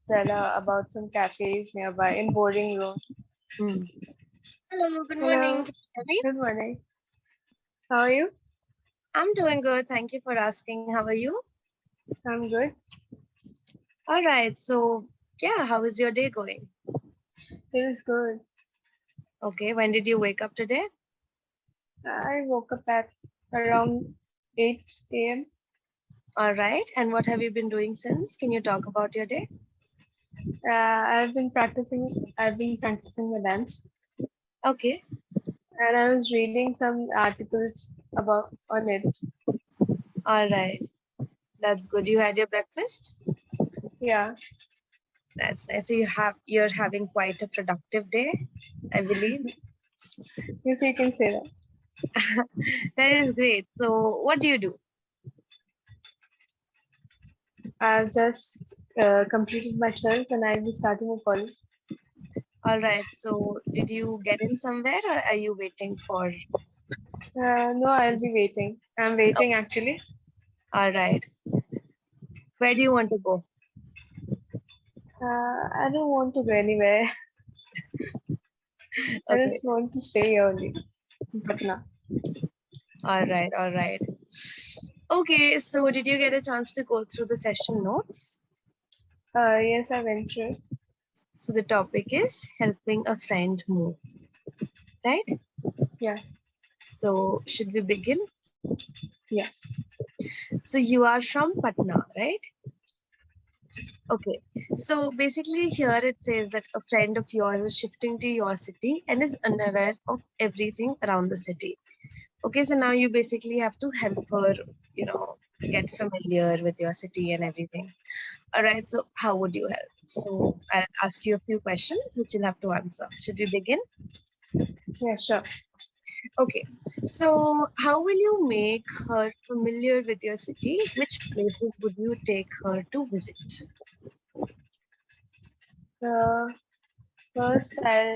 tell her about some cafes nearby in Boring Road. Hmm. Hello, good morning. Hello, Can you hear me? good morning. How are you? I'm doing good. Thank you for asking. How are you? I'm good. All right. So, yeah, how is your day going? Feels good. Okay. When did you wake up today? I woke up at around 8 a.m. All right. And what have you been doing since? Can you talk about your day? I've been practicing the dance, Okay. and I was reading some articles about on it. All right. That's good. You had your breakfast? Yeah, That's nice. So you're having quite a productive day, I believe. yes, you can say that. That is great. So, what do you do? I've just completed my 12th, and I'll be starting a college. All right. So, did you get in somewhere or are you waiting for? No, I'll be waiting. I'm Oh, waiting actually. all right. Where do you want to go? I don't want to go anywhere. I Okay. just want to stay early. But no. All right. All right. Okay. So, did you get a chance to go through the session notes? Yes, I went through it. So, the topic is helping a friend move, right? Yeah, So, should we begin? yeah. So, you are from Patna, right? Okay. So, basically, here it says that a friend of yours is shifting to your city and is unaware of everything around the city. Okay. So, now you basically have to help her, get familiar with your city and everything. All right. So, how would you help? So, I'll ask you a few questions which you'll have to answer. Should we begin? Yeah, sure. Okay. So, how will you make her familiar with your city? Which places would you take her to visit? Uh, First, I'll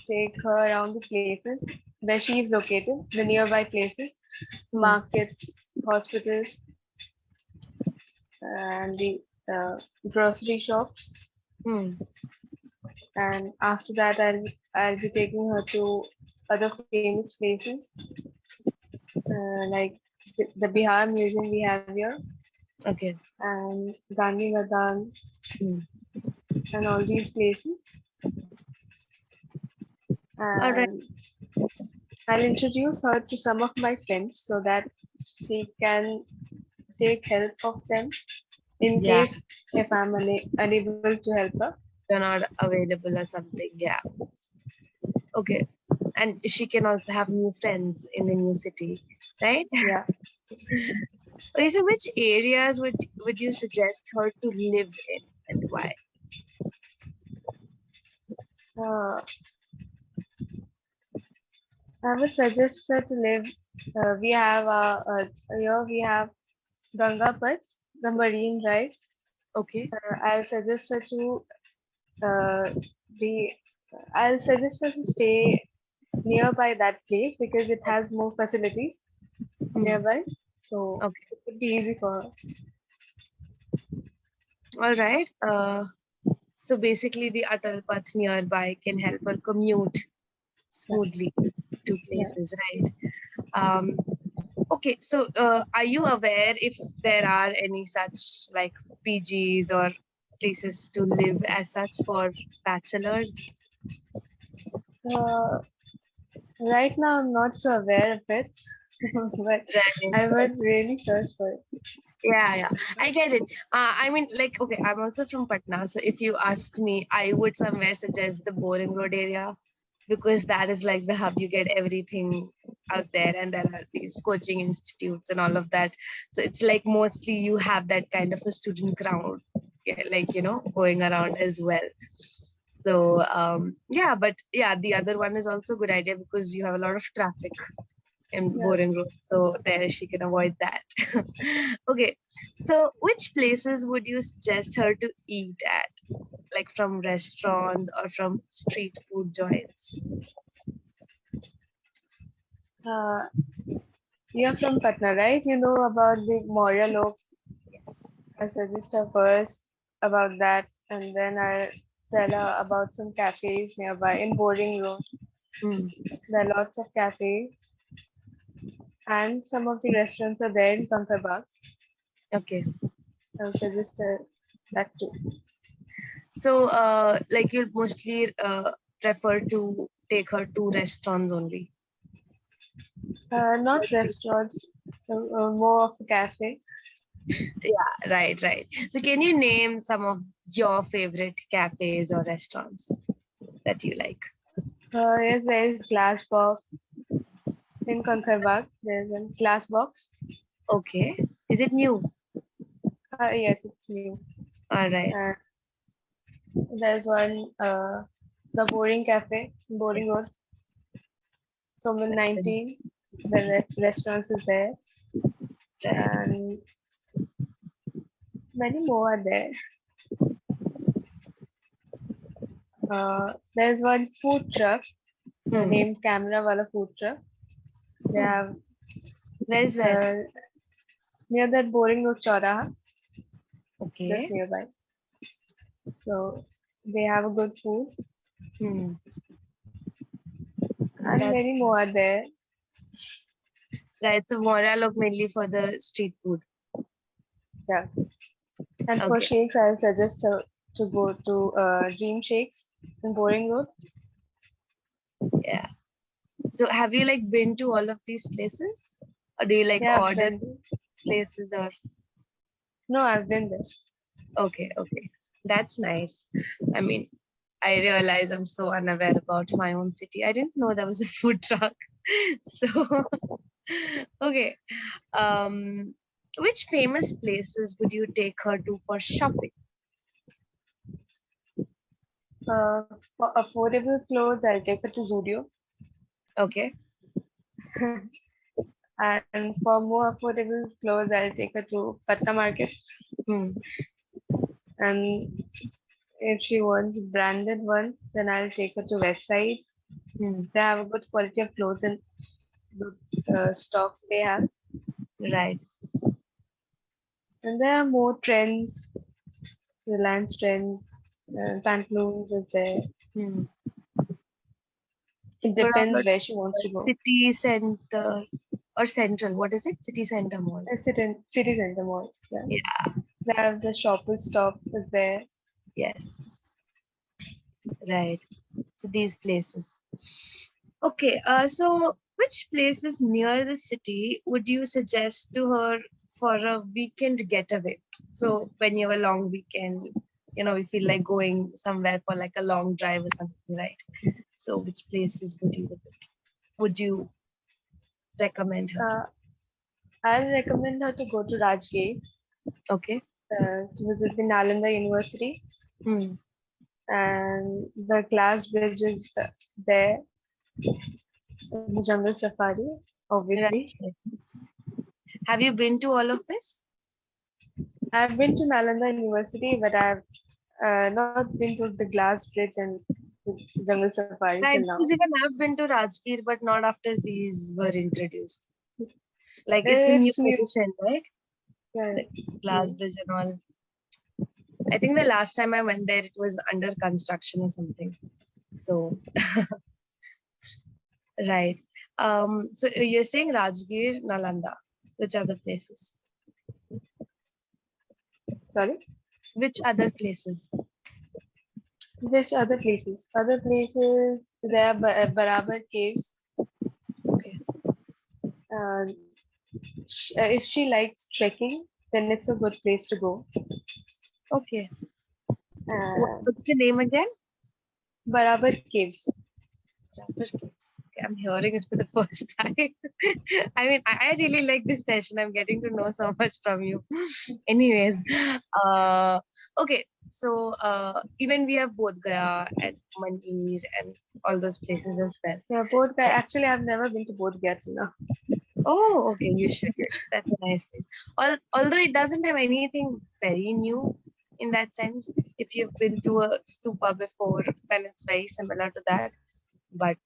take her around the places where she is located, the nearby places, Hmm. markets, hospitals, and the uh, grocery shops. Hmm. And after that, I'll be taking her to other famous places like the Bihar Museum we have here, Okay. and Gandhi Madan, Hmm. and all these places. All right. And I'll introduce her to some of my friends so that she can take help of them in Yeah, case if I'm unable to help her. you're not available or something. Yeah. Okay. And she can also have new friends in the new city, right? Yeah. Okay. So, which areas would you suggest her to live in, and why? Uh, I would suggest her to live. Here we have Ganga Path, the marine drive. Okay. I'll suggest her to uh, be. I'll suggest her to stay nearby that place because it has more facilities Hmm. nearby, so Okay. it would be easy for her. All right. So basically, the Atal Path nearby can help her commute Yeah, smoothly to yeah. places, right? Um, okay. So, are you aware if there are any such like PGs or places to live as such for bachelors? Uh, right now, I'm not so aware of it, but Right. I would really search for it. Yeah, yeah, I get it. I mean, like, okay, I'm also from Patna, so if you ask me, I would somewhere suggest the Boring Road area because that is like the hub. You get everything out there, and there are these coaching institutes and all of that. So it's like mostly you have that kind of a student crowd, yeah, like going around as well. So yeah, but yeah, the other one is also a good idea because you have a lot of traffic in Yeah. Boring Road. So there she can avoid that. Okay. So which places would you suggest her to eat at? Like from restaurants or from street food joints? Uh, you're from Patna, right? You know about the Maurya Lok. Yes. I suggest her first. about that, and then I'll tell her about some cafes nearby in Boring Road. Hmm. There are lots of cafes, and some of the restaurants are there in Kankarba. Okay. I'll suggest that too. So, like you'll mostly prefer to take her to restaurants only. Not restaurants, more of a cafe. Yeah, right. So, can you name some of your favorite cafes or restaurants that you like? Yes, there is Glass Box in Kankarba. There's a Glass Box. Okay. Is it new? Yes, it's new. All right. And there's one, the Boring Cafe, Boring Road. Soman 19. The restaurants is there, Right. and many more are there. There's one food truck Hmm. named Camera Wala Food Truck. They Hmm. have Where is that? uh, near that Boring Road Chauraha, just Okay. nearby. So they have a good food, Hmm. and That's many more are there. right. So, Mora look mainly for the street food. Yeah. And for Okay. shakes, I'll suggest her to go to Dream Shakes in Boring Road. Yeah. So, have you like been to all of these places, or do you like Yeah, I've order been. places or? No, I've been there. Okay. That's nice. I mean, I realize I'm so unaware about my own city. I didn't know there was a food truck. So, okay. Um, which famous places would you take her to for shopping? For affordable clothes, I'll take her to Zudio. Okay. And for more affordable clothes, I'll take her to Patna Market. Hmm. And if she wants branded ones, then I'll take her to West Side. Hmm. They have a good quality of clothes and good stocks they have. Right. And there are more trends, Reliance trends, pantaloons is there. Hmm. It What depends about where she wants to go. city center or central? What is it? City center mall. City center mall. Yeah. Yeah. They have the shoppers stop is there. Yes. Right. So these places. Okay, so which places near the city would you suggest to her for a weekend getaway? So when you have a long weekend, you feel like going somewhere for like a long drive or something, right? So which places would you visit? Would you recommend her? Uh, I'll recommend her to go to Rajgate Okay. to visit the Nalanda University, Hmm. and the glass bridge is there, the jungle safari, Right. obviously. Have you been to all of this? I've been to Nalanda University, but I've not been to the glass bridge and the jungle safari till Right, now. because even I've been to Rajgir, but not after these were introduced. Like it's a new It's new. addition, right? Yeah, Like it's glass new. bridge and all. I think the last time I went there, it was under construction or something. So, right. So you're saying Rajgir, Nalanda. Which other places? Sorry. Which other places? Which other places? Other places, there are Barabar caves. Okay. Uh, if she likes trekking, then it's a good place to go. Okay. Uh, What's the name again? Barabar caves. Rapper Caves. Okay, I'm hearing it for the first time. I mean, I really like this session. I'm getting to know so much from you. Anyways, uh, okay. So even we have both Gaya and Mandir and all those places as well. Yeah, both guys. Right. Actually, I've never been to both yet now. Oh, okay. You should. That's a nice place. Although it doesn't have anything very new in that sense. If you've been to a stupa before, then it's very similar to that. But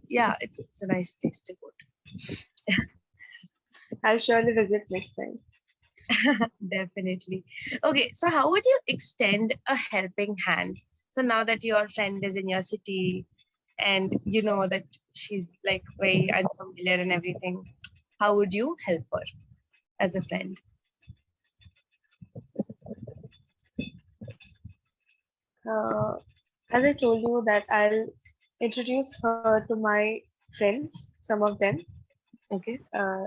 yeah, it's a nice place to go to. I'll surely visit next time. Definitely. Okay, so how would you extend a helping hand? So now that your friend is in your city and you know that she's like very unfamiliar and everything, how would you help her as a friend? Uh, as I told you that I'll introduce her to my friends, some of them, Okay. uh,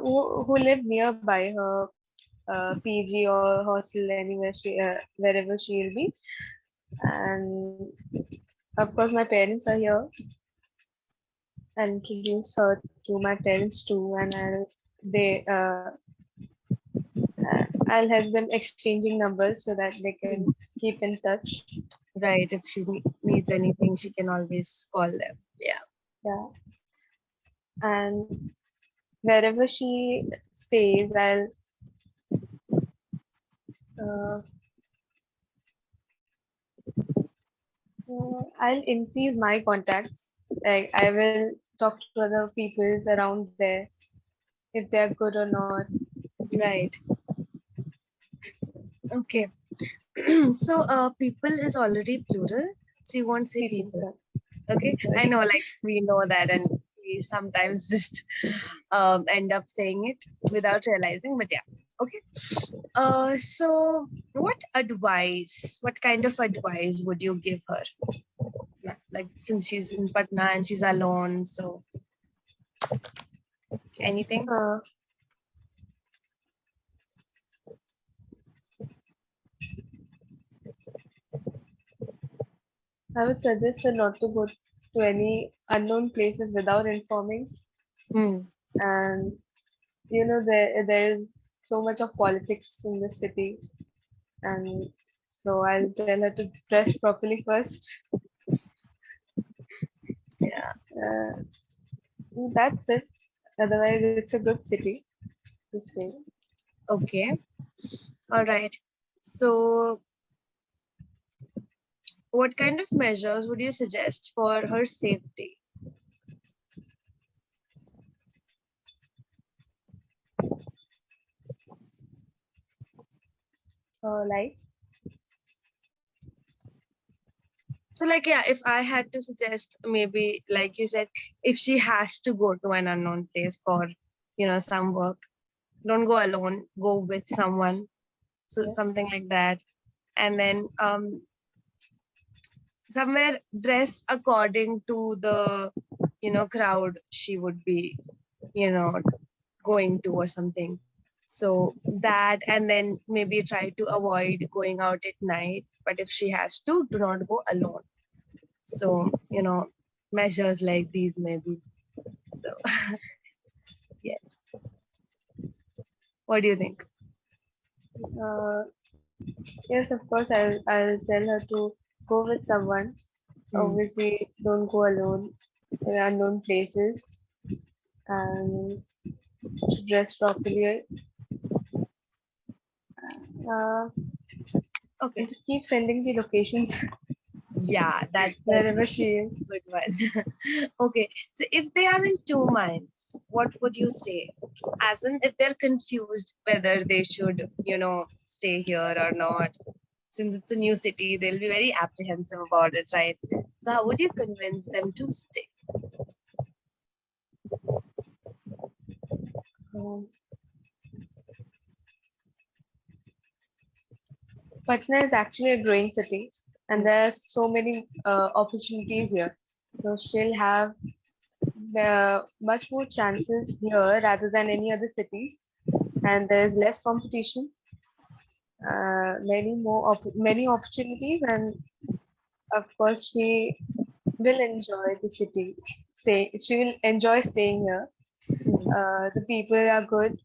who live nearby her PG or hostel, anywhere wherever she'll be. And of course, my parents are here. I'll introduce her to my parents too, and I'll have them exchanging numbers so that they can Hmm. keep in touch. Right. If she needs anything, she can always call them. Yeah. Yeah, and wherever she stays, uh, I'll increase my contacts. Like I will talk to other peoples around there if they are good or not. Right. Okay. So people is already plural. So you won't say People, people. sir. Okay. I Sorry. know, like we know that, and we sometimes just end up saying it without realizing. But yeah. Okay. So what kind of advice would you give her? Yeah, like since she's in Patna and she's alone, so anything? Uh, I would suggest her not to go to any unknown places without informing. Hmm. And there is so much of politics in the city, and so I'll tell her to dress properly first. Yeah. Uh, that's it. Otherwise, it's a good city to stay. Okay. All right. So what kind of measures would you suggest for her safety? Like, So like yeah, if I had to suggest, maybe like you said, if she has to go to an unknown place for some work, don't go alone, go with someone. So yes, something like that. And then somewhere dress according to the crowd she would be you know going to or something. So that, and then maybe try to avoid going out at night, but if she has to, do not go alone. So measures like these maybe. So yes, what do you think? uh, yes, of course, I'll tell her to go with someone. Hmm. Obviously, don't go alone in unknown places, and to dress properly. Uh, Okay. and to keep sending the locations Yeah, that's wherever a she is. good one. Okay, so if they are in two minds, what would you say? As in, if they're confused whether they should, stay here or not. Since it's a new city, they'll be very apprehensive about it, right? So how would you convince them to stay? Um, Patna is actually a growing city, and Hmm. there are so many opportunities here. So she'll have much more chances here rather than any other cities, and there is less competition, many opportunities, and of course she will enjoy the city. She will enjoy staying here. Hmm. The people are good.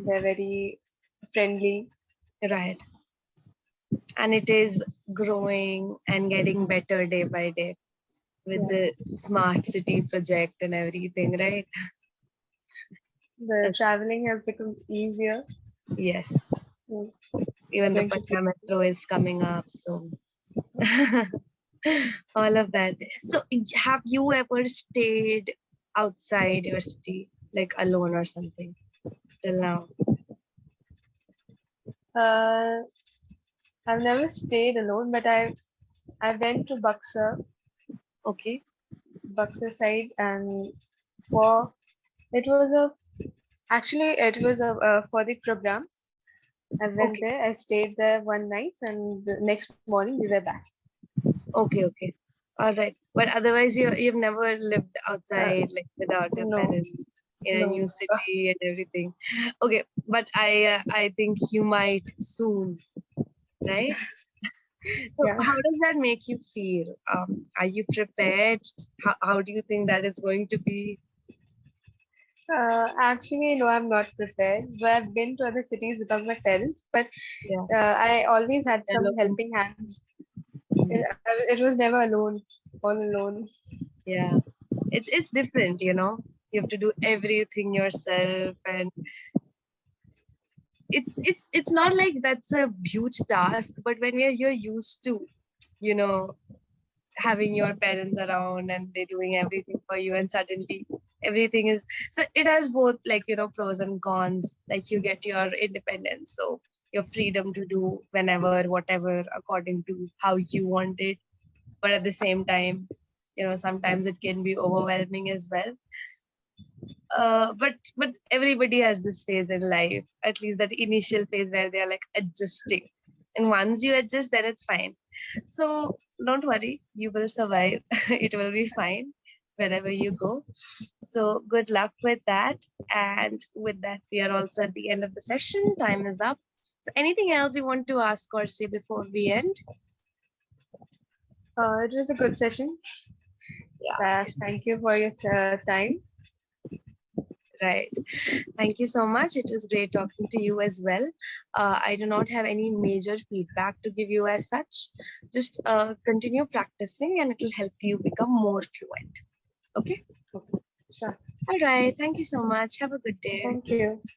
They're very friendly. Right. And it is growing and getting better day by day with Yeah. the smart city project and everything, right? The Okay. traveling has become easier. Yes. Mm, Even the Going to Patna metro is coming up, so all of that. So have you ever stayed outside your city, like alone or something? till now? Uh, I've never stayed alone, but I went to Okay. Buxar side, and for it was a actually it was a for the program. I went Okay. there. I stayed there one night, and the next morning we were back. Okay. Okay. All right. But otherwise, you've never lived Uh, outside, like without your no, parents in a no, new never. city and everything. Okay. But I think you might soon, right? So Yeah. how does that make you feel? Are you prepared? How do you think that is going to be? Actually, no, I'm not prepared. But I've been to other cities without my parents, but Yeah. I always had some Alone. helping hands. Mm, It was never alone, all alone. yeah. It's different, you know. You have to do everything yourself, and it's not like that's a huge task, but when you're used to, you know, having your parents around and they're doing everything for you, and suddenly everything is, so it has both, like, you know, pros and cons. Like, you get your independence, so your freedom to do whenever whatever according to how you want it, but at the same time, you know, sometimes it can be overwhelming as well. But everybody has this phase in life, at least that initial phase where they're like adjusting, and once you adjust, then it's fine. So don't worry, you will survive. It will be fine wherever you go. So good luck with that. And with that, we are also at the end of the session. Time is up. So anything else you want to ask or say before we end? It was a good session. Yeah, Thank you for your time. right. Thank you so much. It was great talking to you as well. I do not have any major feedback to give you as such. Just continue practicing and it will help you become more fluent. Okay. Okay, sure. All right. Thank you so much. Have a good day. Thank you.